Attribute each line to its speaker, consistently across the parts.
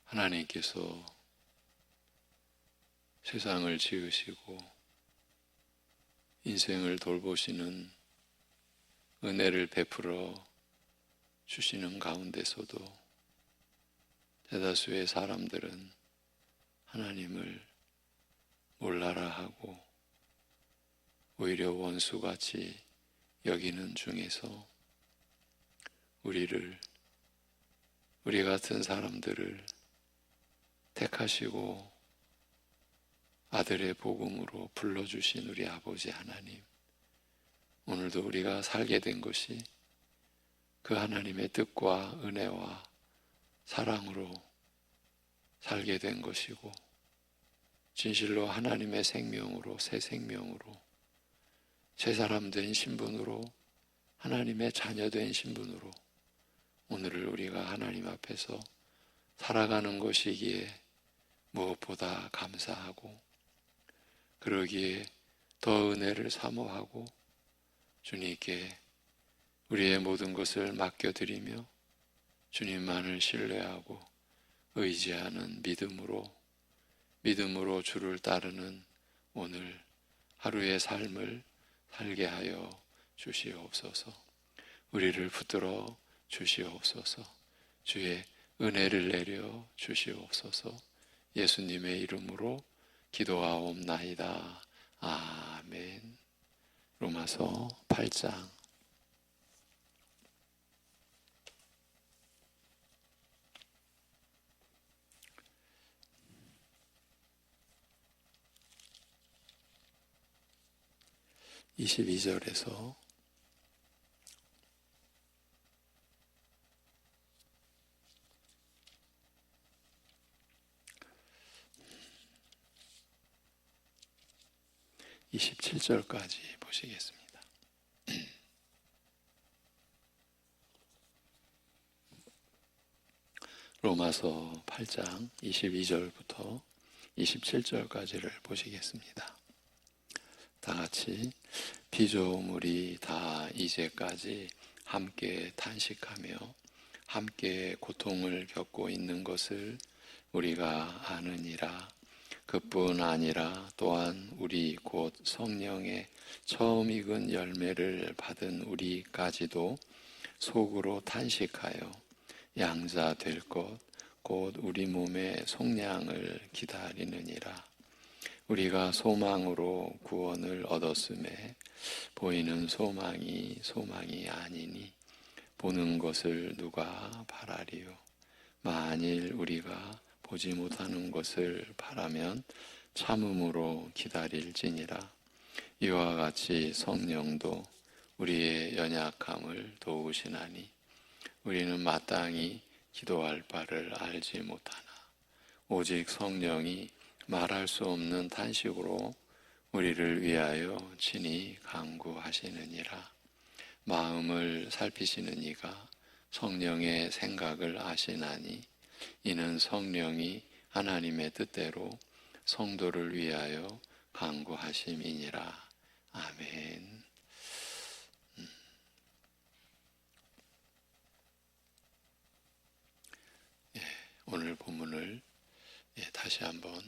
Speaker 1: 하나님께서 세상을 지으시고 인생을 돌보시는 은혜를 베풀어 주시는 가운데서도 대다수의 사람들은 하나님을 몰라라 하고 오히려 원수같이 여기는 중에서 우리 같은 사람들을 택하시고 아들의 복음으로 불러주신 우리 아버지 하나님, 오늘도 우리가 살게 된 것이 그 하나님의 뜻과 은혜와 사랑으로 살게 된 것이고, 진실로 하나님의 생명으로, 새 생명으로, 새 사람 된 신분으로, 하나님의 자녀 된 신분으로 오늘을 우리가 하나님 앞에서 살아가는 것이기에 무엇보다 감사하고, 그러기에 더 은혜를 사모하고 주님께 우리의 모든 것을 맡겨드리며 주님만을 신뢰하고 의지하는 믿음으로 주를 따르는 오늘 하루의 삶을 살게 하여 주시옵소서. 우리를 붙들어 주시옵소서. 주의 은혜를 내려 주시옵소서. 예수님의 이름으로 기도하옵나이다. 아멘. 로마서 8장 22절에서 27절까지 보시겠습니다. 로마서 8장 22절부터 27절까지를 보시겠습니다. 다 같이 피조물이 다 이제까지 함께 탄식하며 함께 고통을 겪고 있는 것을 우리가 아느니라. 그뿐 아니라 또한 우리 곧 성령의 처음 익은 열매를 받은 우리까지도 속으로 탄식하여 양자 될 것 곧 우리 몸의 속량을 기다리느니라. 우리가 소망으로 구원을 얻었음에 보이는 소망이 아니니 보는 것을 누가 바라리요. 만일 우리가 보지 못하는 것을 바라면 참음으로 기다릴지니라. 이와 같이 성령도 우리의 연약함을 도우시나니 우리는 마땅히 기도할 바를 알지 못하나 오직 성령이 말할 수 없는 탄식으로 우리를 위하여 친히 간구하시느니라. 마음을 살피시는 이가 성령의 생각을 아시나니 이는 성령이 하나님의 뜻대로 성도를 위하여 간구하심이니라. 아멘. 오늘 본문을 다시 한번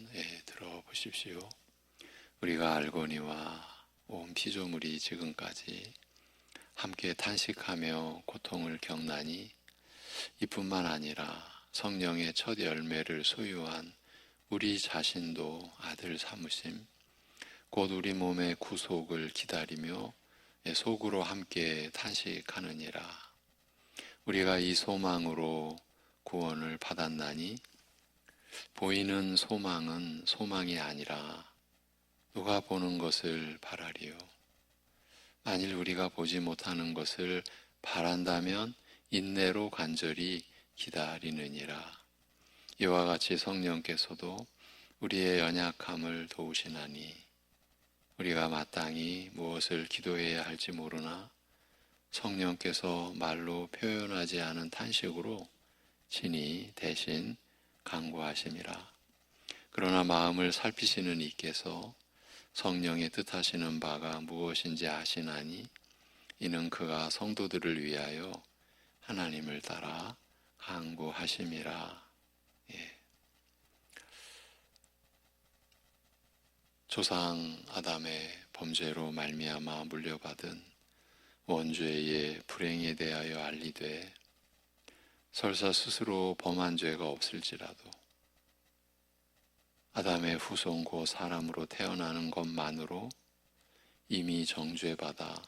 Speaker 1: 들어보십시오. 우리가 알거니와 온 피조물이 지금까지 함께 탄식하며 고통을 겪나니 이뿐만 아니라 성령의 첫 열매를 소유한 우리 자신도 아들 삼으심, 곧 우리 몸의 구속을 기다리며 속으로 함께 탄식하느니라. 우리가 이 소망으로 구원을 받았나니 보이는 소망은 소망이 아니라 누가 보는 것을 바라리요. 만일 우리가 보지 못하는 것을 바란다면 인내로 간절히 기다리느니라. 이와 같이 성령께서도 우리의 연약함을 도우시나니 우리가 마땅히 무엇을 기도해야 할지 모르나 성령께서 말로 표현하지 않은 탄식으로 친히 대신 간구하심이라. 그러나 마음을 살피시는 이께서 성령의 뜻하시는 바가 무엇인지 아시나니 이는 그가 성도들을 위하여 하나님을 따라 간구하심이라. 조상 아담의 범죄로 말미암아 물려받은 원죄의 불행에 대하여 알리되 설사 스스로 범한 죄가 없을지라도 아담의 후손 곧 사람으로 태어나는 것만으로 이미 정죄받아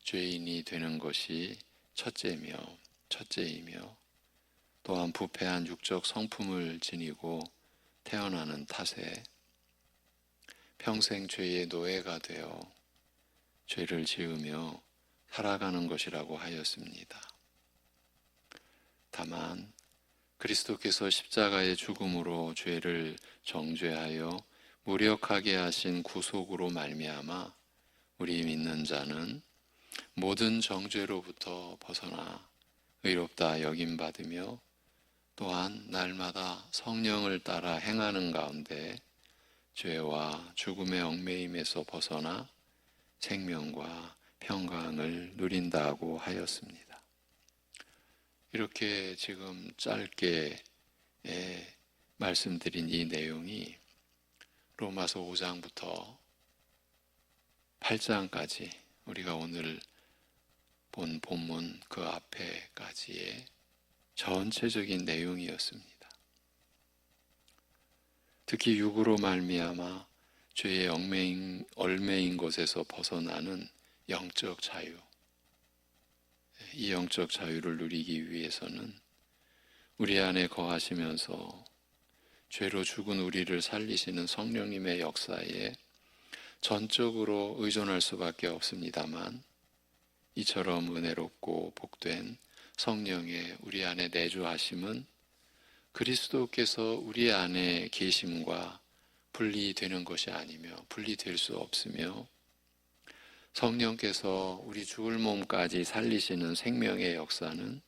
Speaker 1: 죄인이 되는 것이 첫째이며 또한 부패한 육적 성품을 지니고 태어나는 탓에 평생 죄의 노예가 되어 죄를 지으며 살아가는 것이라고 하였습니다. 다만 그리스도께서 십자가의 죽음으로 죄를 정죄하여 무력하게 하신 구속으로 말미암아 우리 믿는 자는 모든 정죄로부터 벗어나 의롭다 여김받으며 또한 날마다 성령을 따라 행하는 가운데 죄와 죽음의 얽매임에서 벗어나 생명과 평강을 누린다고 하였습니다. 이렇게 지금 짧게 말씀드린 이 내용이 로마서 5장부터 8장까지 우리가 오늘 본 본문 그 앞에까지의 전체적인 내용이었습니다. 특히 육으로 말미암아 죄의 얽매인 것에서 벗어나는 영적 자유, 이 영적 자유를 누리기 위해서는 우리 안에 거하시면서 죄로 죽은 우리를 살리시는 성령님의 역사에 전적으로 의존할 수밖에 없습니다만 이처럼 은혜롭고 복된 성령의 우리 안에 내주하심은 그리스도께서 우리 안에 계심과 분리되는 것이 아니며 분리될 수 없으며 성령께서 우리 죽을 몸까지 살리시는 생명의 역사는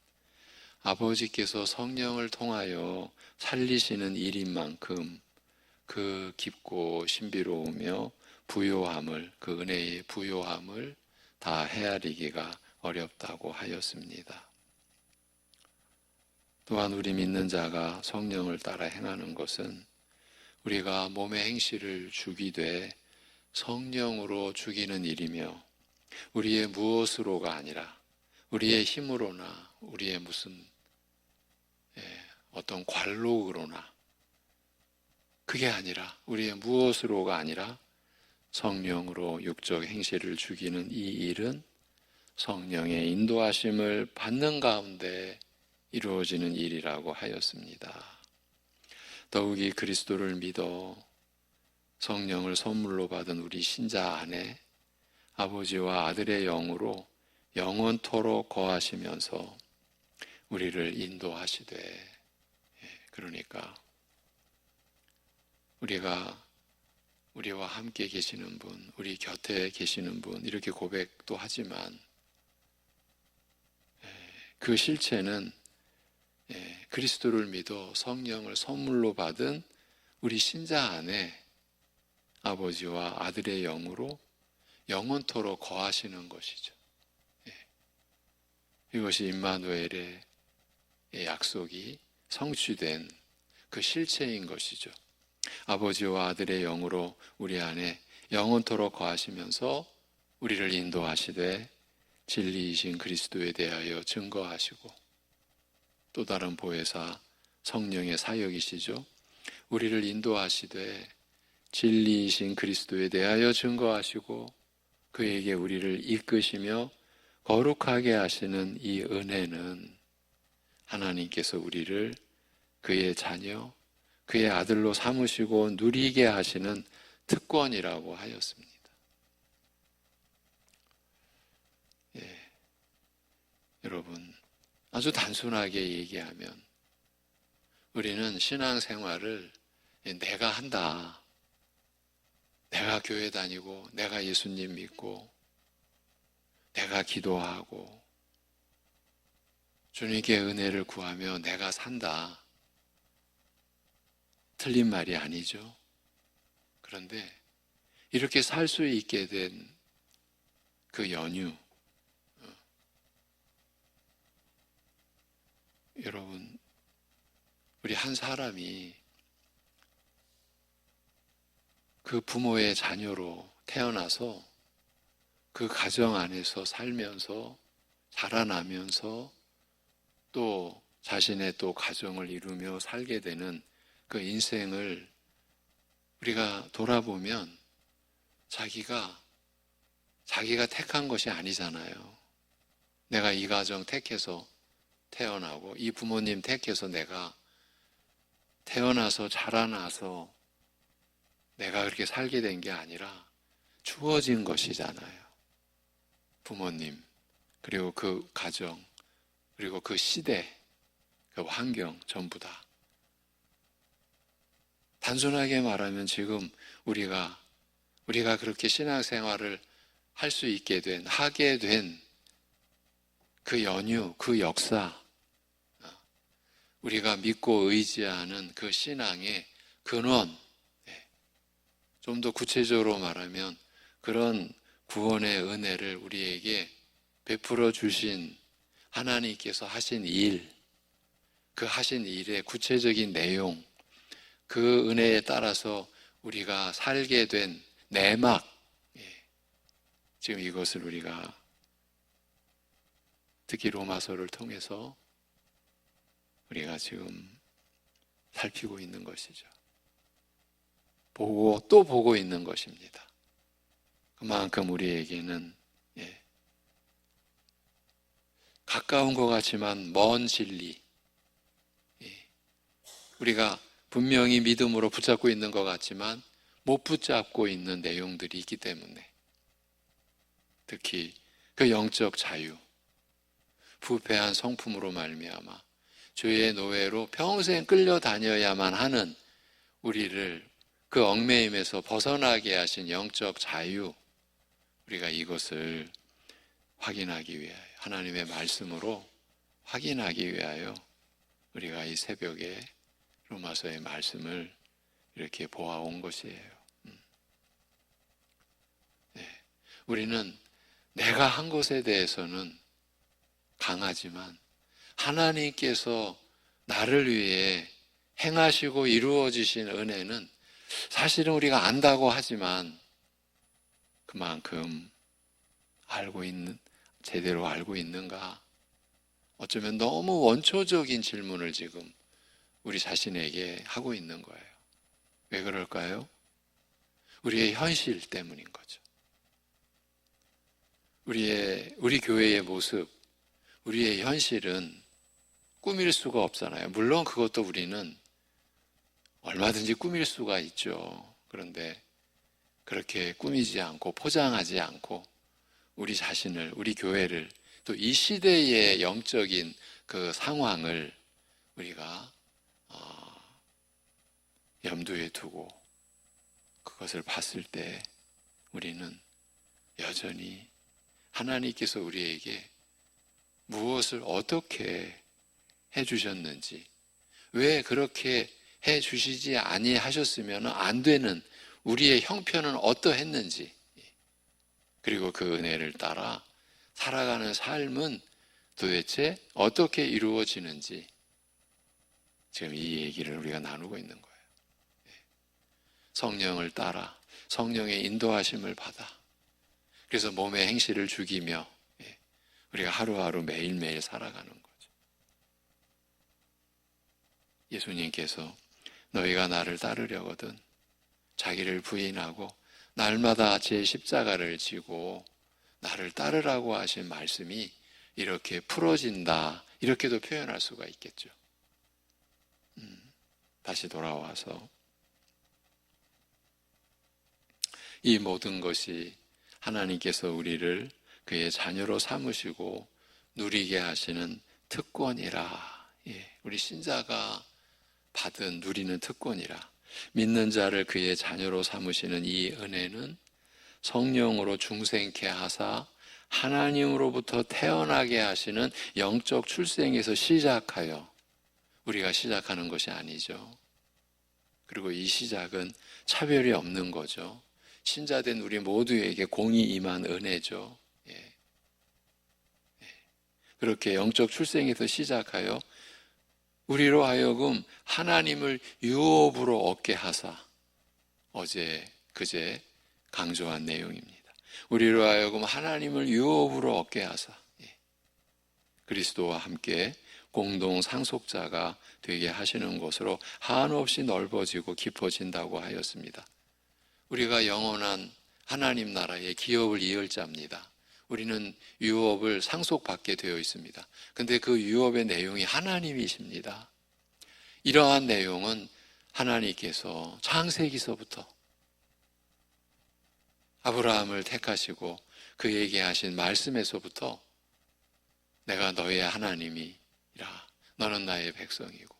Speaker 1: 아버지께서 성령을 통하여 살리시는 일인 만큼 그 깊고 신비로우며 부요함을, 그 은혜의 부요함을 다 헤아리기가 어렵다고 하였습니다. 또한 우리 믿는 자가 성령을 따라 행하는 것은 우리가 몸의 행실을 죽이되 성령으로 죽이는 일이며 우리의 무엇으로가 아니라 우리의 힘으로나 우리의 무슨 어떤 관록으로나 그게 아니라 우리의 무엇으로가 아니라 성령으로 육적 행실을 죽이는 이 일은 성령의 인도하심을 받는 가운데 이루어지는 일이라고 하였습니다. 더욱이 그리스도를 믿어 성령을 선물로 받은 우리 신자 안에 아버지와 아들의 영으로 영원토록 거하시면서 우리를 인도하시되, 그러니까 우리와 함께 계시는 분, 우리 곁에 계시는 분, 이렇게 고백도 하지만 그 실체는 그리스도를 믿어 성령을 선물로 받은 우리 신자 안에 아버지와 아들의 영으로 영원토록 거하시는 것이죠. 이것이 임마누엘의 약속이 성취된 그 실체인 것이죠. 아버지와 아들의 영으로 우리 안에 영원토록 거하시면서 우리를 인도하시되 진리이신 그리스도에 대하여 증거하시고 또 다른 보혜사 성령의 사역이시죠. 우리를 인도하시되 진리이신 그리스도에 대하여 증거하시고 그에게 우리를 이끄시며 거룩하게 하시는 이 은혜는 하나님께서 우리를 그의 자녀, 그의 아들로 삼으시고 누리게 하시는 특권이라고 하였습니다. 여러분, 아주 단순하게 얘기하면 우리는 신앙생활을 내가 한다. 내가 교회 다니고 내가 예수님 믿고 내가 기도하고 주님께 은혜를 구하며 내가 산다. 틀린 말이 아니죠. 그런데 이렇게 살 수 있게 된 그 연유, 여러분, 우리 한 사람이 그 부모의 자녀로 태어나서 그 가정 안에서 살면서 자라나면서 또 자신의 또 가정을 이루며 살게 되는 그 인생을 우리가 돌아보면 자기가 택한 것이 아니잖아요. 내가 이 가정 택해서 태어나고 이 부모님 택해서 내가 태어나서 자라나서 내가 그렇게 살게 된 게 아니라 주어진 것이잖아요. 부모님, 그리고 그 가정, 그리고 그 시대, 그 환경 전부 다. 단순하게 말하면 지금 우리가 그렇게 신앙생활을 할 수 있게 하게 된 그 연유, 그 역사, 우리가 믿고 의지하는 그 신앙의 근원, 좀 더 구체적으로 말하면 그런 구원의 은혜를 우리에게 베풀어 주신 하나님께서 하신 일, 그 하신 일의 구체적인 내용, 그 은혜에 따라서 우리가 살게 된 내막, 지금 이것을 우리가 특히 로마서를 통해서 우리가 지금 살피고 있는 것이죠. 보고 또 보고 있는 것입니다. 그만큼 우리에게는 가까운 것 같지만 먼 진리, 우리가 분명히 믿음으로 붙잡고 있는 것 같지만 못 붙잡고 있는 내용들이 있기 때문에 특히 그 영적 자유, 부패한 성품으로 말미암아 죄의 노예로 평생 끌려다녀야만 하는 우리를 그 얽매임에서 벗어나게 하신 영적 자유, 우리가 이것을 확인하기 위하여 하나님의 말씀으로 확인하기 위하여 우리가 이 새벽에 로마서의 말씀을 이렇게 보아온 것이에요. 우리는 내가 한 것에 대해서는 강하지만 하나님께서 나를 위해 행하시고 이루어지신 은혜는 사실은 우리가 안다고 하지만 그만큼 제대로 알고 있는가? 어쩌면 너무 원초적인 질문을 지금 우리 자신에게 하고 있는 거예요. 왜 그럴까요? 우리의 현실 때문인 거죠. 우리 교회의 모습, 우리의 현실은 꾸밀 수가 없잖아요. 물론 그것도 우리는 얼마든지 꾸밀 수가 있죠. 그런데 그렇게 꾸미지 않고 포장하지 않고 우리 자신을, 우리 교회를 또 이 시대의 영적인 그 상황을 우리가 염두에 두고 그것을 봤을 때 우리는 여전히 하나님께서 우리에게 무엇을 어떻게 해주셨는지, 왜 그렇게 해주시지 아니하셨으면 안 되는 우리의 형편은 어떠했는지, 그리고 그 은혜를 따라 살아가는 삶은 도대체 어떻게 이루어지는지 지금 이 얘기를 우리가 나누고 있는 거예요. 성령을 따라 성령의 인도하심을 받아 그래서 몸의 행실을 죽이며 우리가 하루하루 매일매일 살아가는 거죠. 예수님께서 너희가 나를 따르려거든 자기를 부인하고 날마다 제 십자가를 지고 나를 따르라고 하신 말씀이 이렇게 풀어진다, 이렇게도 표현할 수가 있겠죠. 다시 돌아와서 이 모든 것이 하나님께서 우리를 그의 자녀로 삼으시고 누리게 하시는 특권이라. 우리 신자가 받은 누리는 특권이라. 믿는 자를 그의 자녀로 삼으시는 이 은혜는 성령으로 중생케 하사 하나님으로부터 태어나게 하시는 영적 출생에서 시작하여 우리가 시작하는 것이 아니죠. 그리고 이 시작은 차별이 없는 거죠. 신자된 우리 모두에게 공이 임한 은혜죠. 그렇게 영적 출생에서 시작하여 우리로 하여금 하나님을 유업으로 얻게 하사 어제 그제 강조한 내용입니다. 우리로 하여금 하나님을 유업으로 얻게 하사 그리스도와 함께 공동 상속자가 되게 하시는 것으로 한없이 넓어지고 깊어진다고 하였습니다. 우리가 영원한 하나님 나라의 기업을 이을 자입니다. 우리는 유업을 상속받게 되어 있습니다. 근데 그 유업의 내용이 하나님이십니다. 이러한 내용은 하나님께서 창세기서부터 아브라함을 택하시고 그에게 하신 말씀에서부터 내가 너의 하나님이라, 너는 나의 백성이고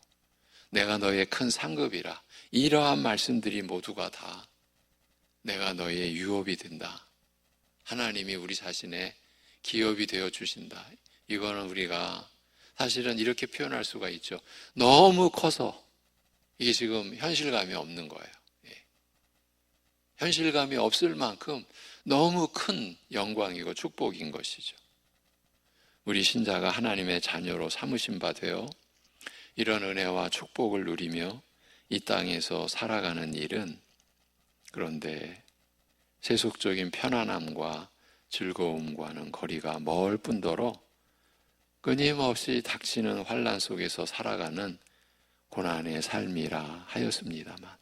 Speaker 1: 내가 너의 큰 상급이라, 이러한 말씀들이 모두가 다 내가 너의 유업이 된다, 하나님이 우리 자신의 기업이 되어 주신다. 이거는 우리가 사실은 이렇게 표현할 수가 있죠. 너무 커서 이게 지금 현실감이 없는 거예요. 현실감이 없을 만큼 너무 큰 영광이고 축복인 것이죠. 우리 신자가 하나님의 자녀로 삼으신 바 되어 이런 은혜와 축복을 누리며 이 땅에서 살아가는 일은, 그런데 세속적인 편안함과 즐거움과는 거리가 멀 뿐더러 끊임없이 닥치는 환난 속에서 살아가는 고난의 삶이라 하였습니다만,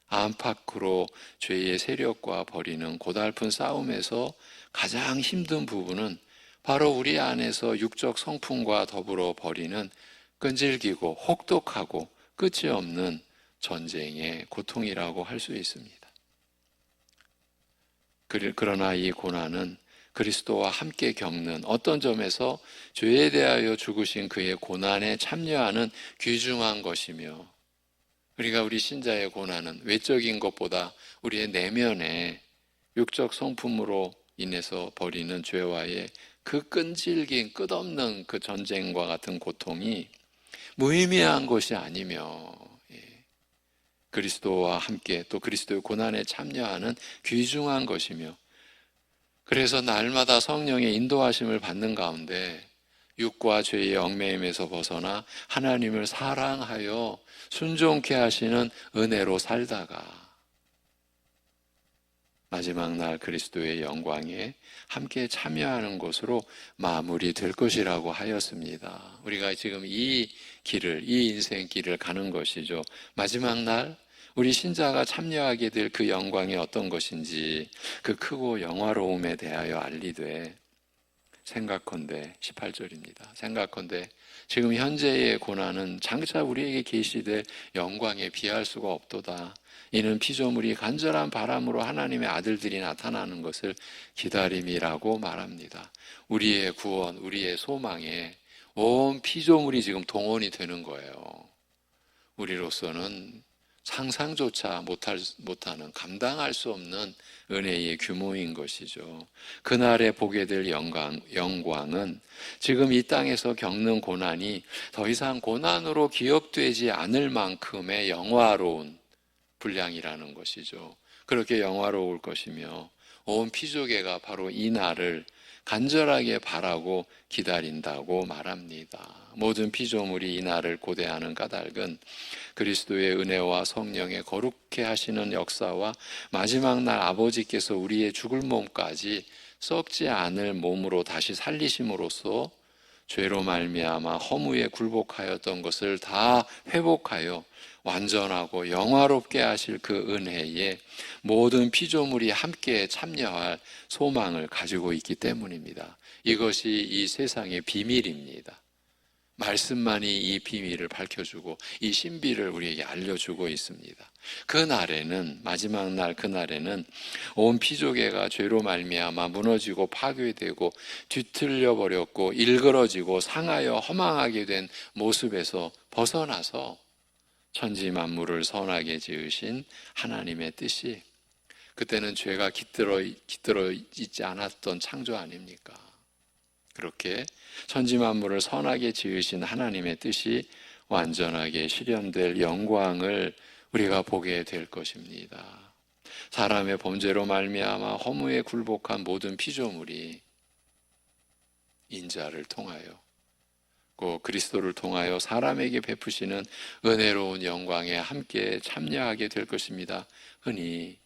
Speaker 1: 안팎으로 죄의 세력과 벌이는 고달픈 싸움에서 가장 힘든 부분은 바로 우리 안에서 육적 성품과 더불어 벌이는 끈질기고 혹독하고 끝이 없는 전쟁의 고통이라고 할 수 있습니다. 그러나 이 고난은 그리스도와 함께 겪는, 어떤 점에서 죄에 대하여 죽으신 그의 고난에 참여하는 귀중한 것이며, 그러니까 우리 신자의 고난은 외적인 것보다 우리의 내면의 육적 성품으로 인해서 벌이는 죄와의 그 끈질긴 끝없는 그 전쟁과 같은 고통이 무의미한 것이 아니며, 그리스도와 함께 또 그리스도의 고난에 참여하는 귀중한 것이며, 그래서 날마다 성령의 인도하심을 받는 가운데 육과 죄의 얽매임에서 벗어나 하나님을 사랑하여 순종케 하시는 은혜로 살다가 마지막 날 그리스도의 영광에 함께 참여하는 것으로 마무리될 것이라고 하였습니다. 우리가 지금 이 인생길을 가는 것이죠. 마지막 날 우리 신자가 참여하게 될 그 영광이 어떤 것인지, 그 크고 영화로움에 대하여 알리되, 생각컨대 18절입니다. 생각컨대 지금 현재의 고난은 장차 우리에게 계시될 영광에 비할 수가 없도다. 이는 피조물이 간절한 바람으로 하나님의 아들들이 나타나는 것을 기다림이라고 말합니다. 우리의 구원, 우리의 소망에 온 피조물이 지금 동원이 되는 거예요. 우리로서는 상상조차 못하는, 감당할 수 없는 은혜의 규모인 것이죠. 그날에 보게 될 영광은 지금 이 땅에서 겪는 고난이 더 이상 고난으로 기억되지 않을 만큼의 영화로운 분량이라는 것이죠. 그렇게 영화로울 것이며 온 피조계가 바로 이 날을 간절하게 바라고 기다린다고 말합니다. 모든 피조물이 이 날을 고대하는 까닭은 그리스도의 은혜와 성령의 거룩해 하시는 역사와 마지막 날 아버지께서 우리의 죽을 몸까지 썩지 않을 몸으로 다시 살리심으로써 죄로 말미암아 허무에 굴복하였던 것을 다 회복하여 완전하고 영화롭게 하실 그 은혜에 모든 피조물이 함께 참여할 소망을 가지고 있기 때문입니다. 이것이 이 세상의 비밀입니다. 말씀만이 이 비밀을 밝혀주고 이 신비를 우리에게 알려주고 있습니다. 그날에는, 마지막 날 그날에는 온 피조계가 죄로 말미암아 무너지고 파괴되고 뒤틀려 버렸고 일그러지고 상하여 허망하게 된 모습에서 벗어나서 천지 만물을 선하게 지으신 하나님의 뜻이, 그때는 죄가 깃들어 있지 않았던 창조 아닙니까? 그렇게 천지 만물을 선하게 지으신 하나님의 뜻이 완전하게 실현될 영광을 우리가 보게 될 것입니다. 사람의 범죄로 말미암아 허무에 굴복한 모든 피조물이 인자를 통하여 그리스도를 통하여 사람에게 베푸시는 은혜로운 영광에 함께 참여하게 될 것입니다. 흔히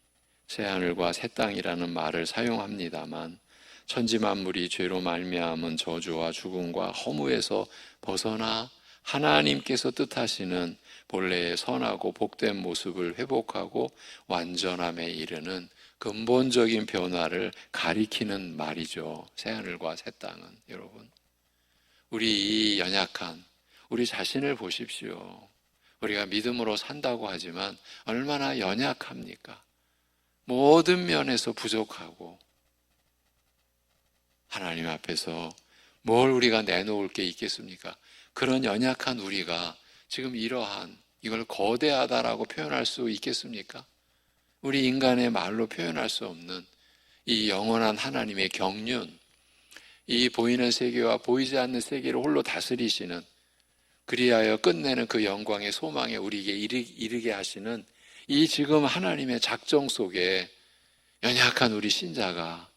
Speaker 1: 새하늘과 새 땅이라는 말을 사용합니다만 천지 만물이 죄로 말미암은 저주와 죽음과 허무에서 벗어나 하나님께서 뜻하시는 본래의 선하고 복된 모습을 회복하고 완전함에 이르는 근본적인 변화를 가리키는 말이죠. 새하늘과 새 땅은. 여러분, 우리 이 연약한 우리 자신을 보십시오. 우리가 믿음으로 산다고 하지만 얼마나 연약합니까? 모든 면에서 부족하고 하나님 앞에서 뭘 우리가 내놓을 게 있겠습니까? 그런 연약한 우리가 지금 이러한 이걸 거대하다라고 표현할 수 있겠습니까? 우리 인간의 말로 표현할 수 없는 이 영원한 하나님의 경륜, 이 보이는 세계와 보이지 않는 세계를 홀로 다스리시는, 그리하여 끝내는 그 영광의 소망에 우리에게 이르게 하시는 이 지금 하나님의 작정 속에 연약한 우리 신자가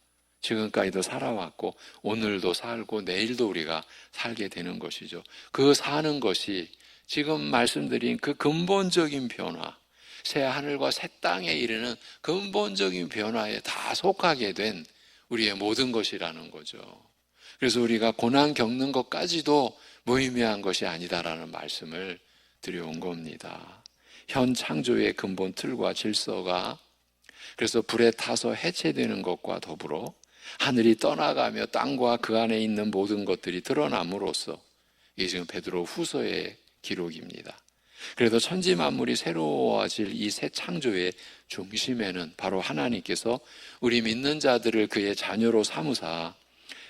Speaker 1: 지금까지도 살아왔고 오늘도 살고 내일도 우리가 살게 되는 것이죠. 그 사는 것이 지금 말씀드린 그 근본적인 변화, 새 하늘과 새 땅에 이르는 근본적인 변화에 다 속하게 된 우리의 모든 것이라는 거죠. 그래서 우리가 고난 겪는 것까지도 무의미한 것이 아니다라는 말씀을 드려온 겁니다. 현 창조의 근본 틀과 질서가 그래서 불에 타서 해체되는 것과 더불어 하늘이 떠나가며 땅과 그 안에 있는 모든 것들이 드러남으로써, 이게 지금 베드로 후서의 기록입니다. 그래도 천지 만물이 새로워질 이 새 창조의 중심에는 바로 하나님께서 우리 믿는 자들을 그의 자녀로 삼으사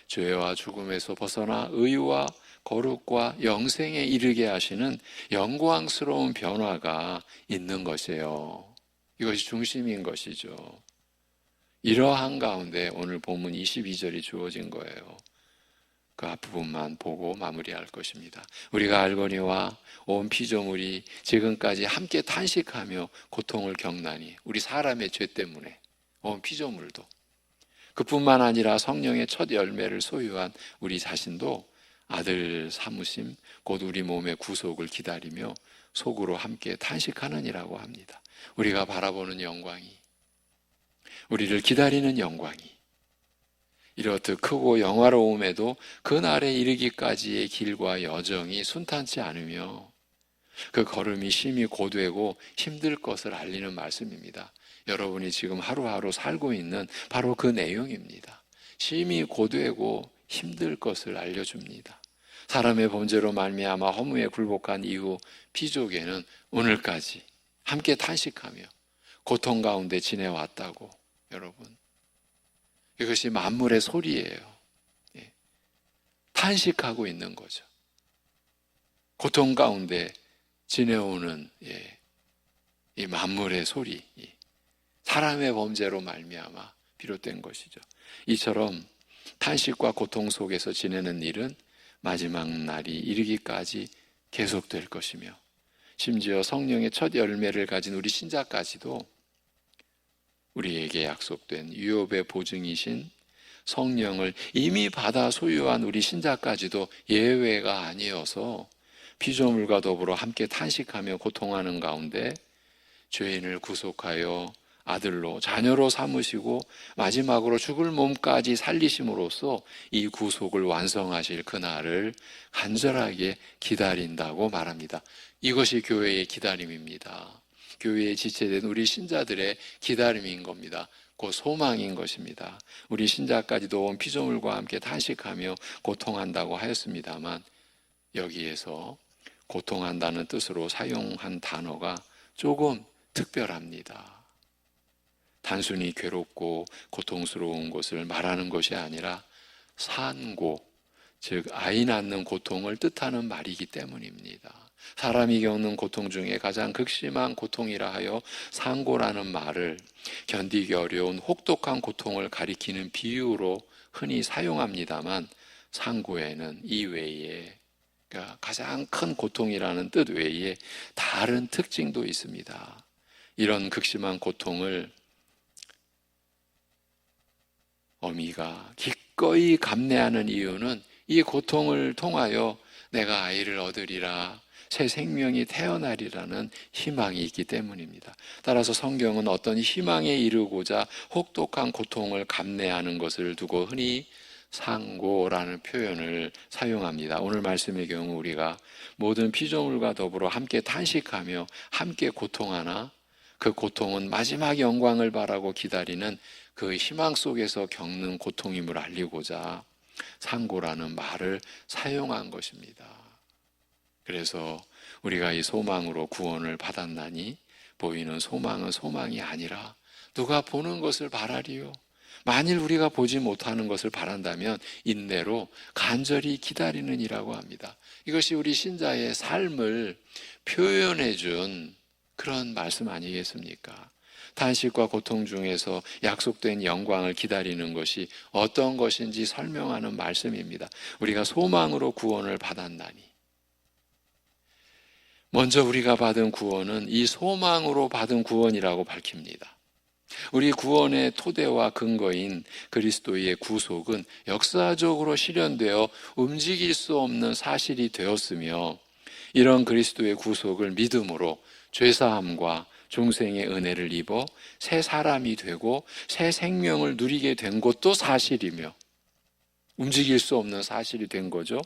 Speaker 1: 죄와 죽음에서 벗어나 의와 거룩과 영생에 이르게 하시는 영광스러운 변화가 있는 것이에요. 이것이 중심인 것이죠. 이러한 가운데 오늘 본문 22절이 주어진 거예요. 그 앞부분만 보고 마무리할 것입니다. 우리가 알거니와 온 피조물이 지금까지 함께 탄식하며 고통을 겪나니, 우리 사람의 죄 때문에 온 피조물도, 그뿐만 아니라 성령의 첫 열매를 소유한 우리 자신도 아들 삼으심 곧 우리 몸의 구속을 기다리며 속으로 함께 탄식하느니라고 합니다. 우리가 바라보는 영광이, 우리를 기다리는 영광이 이렇듯 크고 영화로움에도 그날에 이르기까지의 길과 여정이 순탄치 않으며 그 걸음이 심히 고되고 힘들 것을 알리는 말씀입니다. 여러분이 지금 하루하루 살고 있는 바로 그 내용입니다. 심히 고되고 힘들 것을 알려줍니다. 사람의 범죄로 말미암아 허무에 굴복한 이후 피조계는 오늘까지 함께 탄식하며 고통 가운데 지내왔다고. 여러분, 이것이 만물의 소리예요. 탄식하고 있는 거죠. 고통 가운데 지내오는 이 만물의 소리, 사람의 범죄로 말미암아 비롯된 것이죠. 이처럼 탄식과 고통 속에서 지내는 일은 마지막 날이 이르기까지 계속될 것이며, 심지어 성령의 첫 열매를 가진 우리 신자까지도 우리에게 약속된 유업의 보증이신 성령을 이미 받아 소유한 우리 신자까지도 예외가 아니어서 피조물과 더불어 함께 탄식하며 고통하는 가운데 죄인을 구속하여 아들로 자녀로 삼으시고 마지막으로 죽을 몸까지 살리심으로써 이 구속을 완성하실 그날을 간절하게 기다린다고 말합니다. 이것이 교회의 기다림입니다. 교회에 지체된 우리 신자들의 기다림인 겁니다. 그 소망인 것입니다. 우리 신자까지도 온 피조물과 함께 탄식하며 고통한다고 하였습니다만, 여기에서 고통한다는 뜻으로 사용한 단어가 조금 특별합니다. 단순히 괴롭고 고통스러운 것을 말하는 것이 아니라 산고, 즉 아이 낳는 고통을 뜻하는 말이기 때문입니다. 사람이 겪는 고통 중에 가장 극심한 고통이라 하여 산고라는 말을 견디기 어려운 혹독한 고통을 가리키는 비유로 흔히 사용합니다만, 산고에는 이 외에, 그러니까 가장 큰 고통이라는 뜻 외에 다른 특징도 있습니다. 이런 극심한 고통을 어미가 기꺼이 감내하는 이유는 이 고통을 통하여 내가 아이를 얻으리라, 새 생명이 태어나리라는 희망이 있기 때문입니다. 따라서 성경은 어떤 희망에 이르고자 혹독한 고통을 감내하는 것을 두고 흔히 상고라는 표현을 사용합니다. 오늘 말씀의 경우 우리가 모든 피조물과 더불어 함께 탄식하며 함께 고통하나 그 고통은 마지막 영광을 바라고 기다리는 그 희망 속에서 겪는 고통임을 알리고자 상고라는 말을 사용한 것입니다. 그래서 우리가 이 소망으로 구원을 받았나니 보이는 소망은 소망이 아니라 누가 보는 것을 바라리요. 만일 우리가 보지 못하는 것을 바란다면 인내로 간절히 기다리는이라고 합니다. 이것이 우리 신자의 삶을 표현해 준 그런 말씀 아니겠습니까? 탄식과 고통 중에서 약속된 영광을 기다리는 것이 어떤 것인지 설명하는 말씀입니다. 우리가 소망으로 구원을 받았나니, 먼저 우리가 받은 구원은 이 소망으로 받은 구원이라고 밝힙니다. 우리 구원의 토대와 근거인 그리스도의 구속은 역사적으로 실현되어 움직일 수 없는 사실이 되었으며, 이런 그리스도의 구속을 믿음으로 죄사함과 중생의 은혜를 입어 새 사람이 되고 새 생명을 누리게 된 것도 사실이며, 움직일 수 없는 사실이 된 거죠.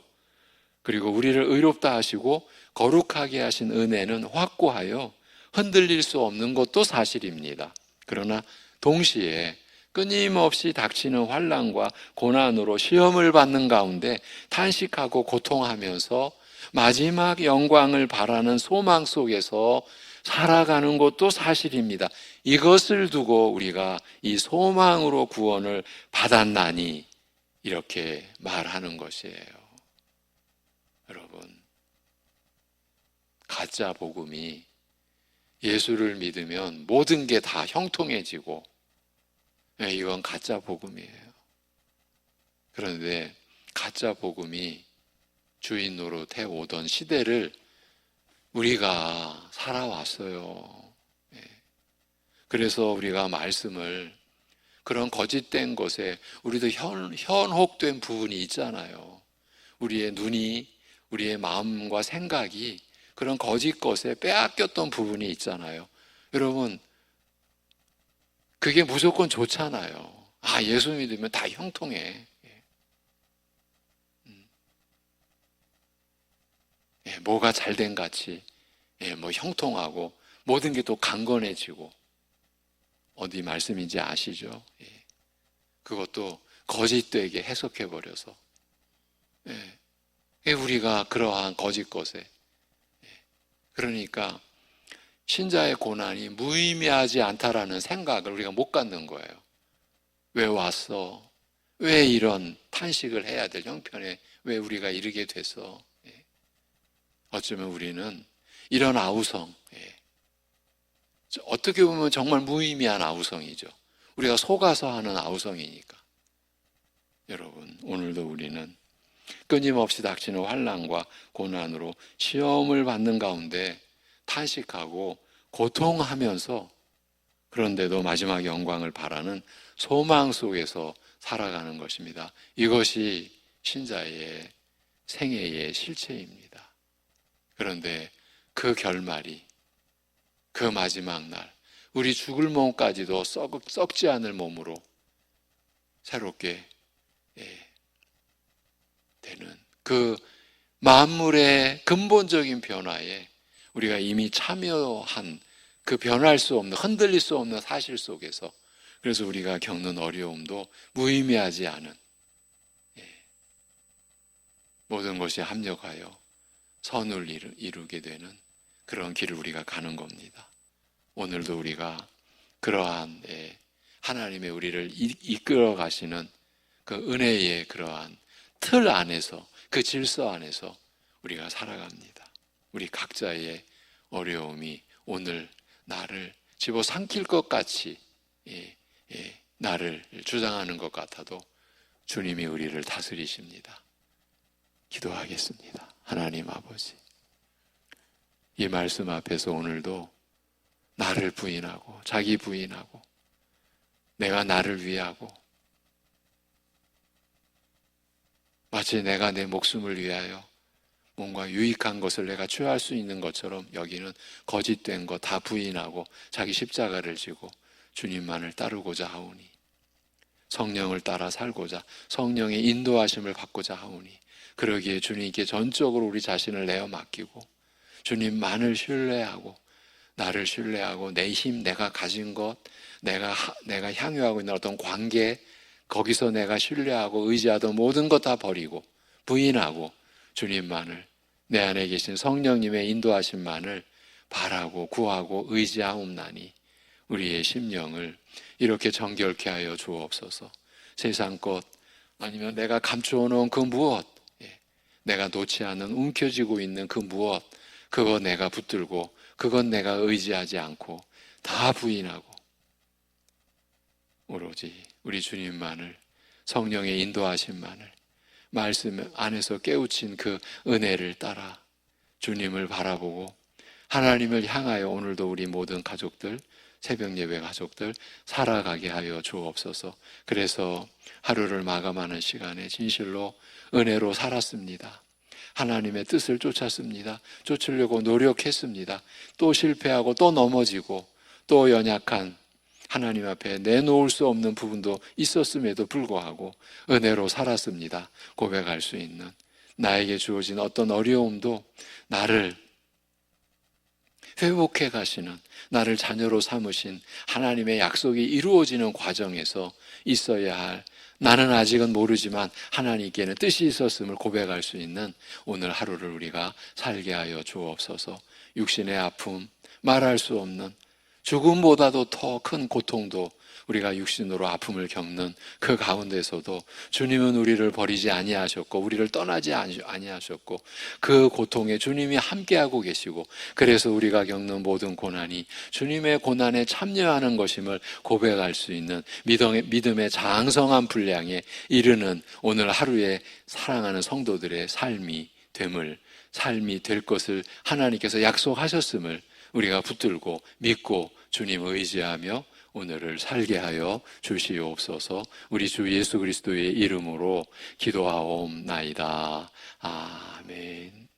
Speaker 1: 그리고 우리를 의롭다 하시고 거룩하게 하신 은혜는 확고하여 흔들릴 수 없는 것도 사실입니다. 그러나 동시에 끊임없이 닥치는 환난과 고난으로 시험을 받는 가운데 탄식하고 고통하면서 마지막 영광을 바라는 소망 속에서 살아가는 것도 사실입니다. 이것을 두고 우리가 이 소망으로 구원을 받았나니 이렇게 말하는 것이에요. 여러분, 가짜 복음이 예수를 믿으면 모든 게 다 형통해지고, 이건 가짜 복음이에요. 그런데 가짜 복음이 주인 노릇해 오던 시대를 우리가 살아왔어요. 그래서 우리가 말씀을 그런 거짓된 것에 우리도 현혹된 부분이 있잖아요. 우리의 눈이, 우리의 마음과 생각이 그런 거짓 것에 빼앗겼던 부분이 있잖아요. 여러분, 그게 무조건 좋잖아요. 아, 예수 믿으면 다 형통해. 뭐가 잘된 같이, 뭐 형통하고 모든 게 또 강건해지고, 어디 말씀인지 아시죠? 그것도 거짓되게 해석해버려서, 우리가 그러한 거짓 것에, 그러니까 신자의 고난이 무의미하지 않다라는 생각을 우리가 못 갖는 거예요. 왜 왔어? 왜 이런 탄식을 해야 될 형편에 왜 우리가 이르게 돼서, 어쩌면 우리는 이런 아우성, 어떻게 보면 정말 무의미한 아우성이죠. 우리가 속아서 하는 아우성이니까. 여러분, 오늘도 우리는 끊임없이 닥치는 환난과 고난으로 시험을 받는 가운데 탄식하고 고통하면서, 그런데도 마지막 영광을 바라는 소망 속에서 살아가는 것입니다. 이것이 신자의 생애의 실체입니다. 그런데 그 결말이, 그 마지막 날, 우리 죽을 몸까지도 썩지 않을 몸으로 새롭게 되는 그 만물의 근본적인 변화에 우리가 이미 참여한 그 변할 수 없는, 흔들릴 수 없는 사실 속에서, 그래서 우리가 겪는 어려움도 무의미하지 않은, 모든 것이 합력하여 선을 이루게 되는 그런 길을 우리가 가는 겁니다. 오늘도 우리가 그러한 하나님의 우리를 이끌어 가시는 그 은혜의 그러한 틀 안에서, 그 질서 안에서 우리가 살아갑니다. 우리 각자의 어려움이 오늘 나를 집어삼킬 것 같이 나를 주장하는 것 같아도 주님이 우리를 다스리십니다. 기도하겠습니다. 하나님 아버지, 이 말씀 앞에서 오늘도 나를 부인하고 자기 부인하고 내가 나를 위하고 마치 내가 내 목숨을 위하여 뭔가 유익한 것을 내가 취할 수 있는 것처럼 여기는 거짓된 거 다 부인하고 자기 십자가를 지고 주님만을 따르고자 하오니, 성령을 따라 살고자, 성령의 인도하심을 받고자 하오니, 그러기에 주님께 전적으로 우리 자신을 내어 맡기고 주님만을 신뢰하고, 나를 신뢰하고, 내 힘, 내가 가진 것, 내가 향유하고 있는 어떤 관계, 거기서 내가 신뢰하고 의지하던 모든 것 다 버리고 부인하고 주님만을, 내 안에 계신 성령님의 인도하심만을 바라고 구하고 의지하옵나니 우리의 심령을 이렇게 정결케 하여 주옵소서. 세상 것, 아니면 내가 감추어놓은 그 무엇, 내가 놓지 않는 움켜쥐고 있는 그 무엇, 그거 내가 붙들고 그건 내가 의지하지 않고 다 부인하고 오로지 우리 주님만을, 성령의 인도하심만을, 말씀 안에서 깨우친 그 은혜를 따라 주님을 바라보고 하나님을 향하여 오늘도 우리 모든 가족들, 새벽 예배 가족들 살아가게 하여 주옵소서. 그래서 하루를 마감하는 시간에 진실로 은혜로 살았습니다. 하나님의 뜻을 쫓았습니다. 쫓으려고 노력했습니다. 또 실패하고 또 넘어지고 또 연약한 하나님 앞에 내놓을 수 없는 부분도 있었음에도 불구하고 은혜로 살았습니다. 고백할 수 있는, 나에게 주어진 어떤 어려움도 나를 회복해 가시는, 나를 자녀로 삼으신 하나님의 약속이 이루어지는 과정에서 있어야 할, 나는 아직은 모르지만 하나님께는 뜻이 있었음을 고백할 수 있는 오늘 하루를 우리가 살게 하여 주옵소서. 육신의 아픔, 말할 수 없는 죽음보다도 더 큰 고통도 우리가 육신으로 아픔을 겪는 그 가운데서도 주님은 우리를 버리지 아니하셨고 우리를 떠나지 아니하셨고 그 고통에 주님이 함께하고 계시고, 그래서 우리가 겪는 모든 고난이 주님의 고난에 참여하는 것임을 고백할 수 있는 믿음의 장성한 분량에 이르는 오늘 하루에 사랑하는 성도들의 삶이 될 것을 하나님께서 약속하셨음을 우리가 붙들고 믿고 주님 의지하며 오늘을 살게 하여 주시옵소서. 우리 주 예수 그리스도의 이름으로 기도하옵나이다. 아멘.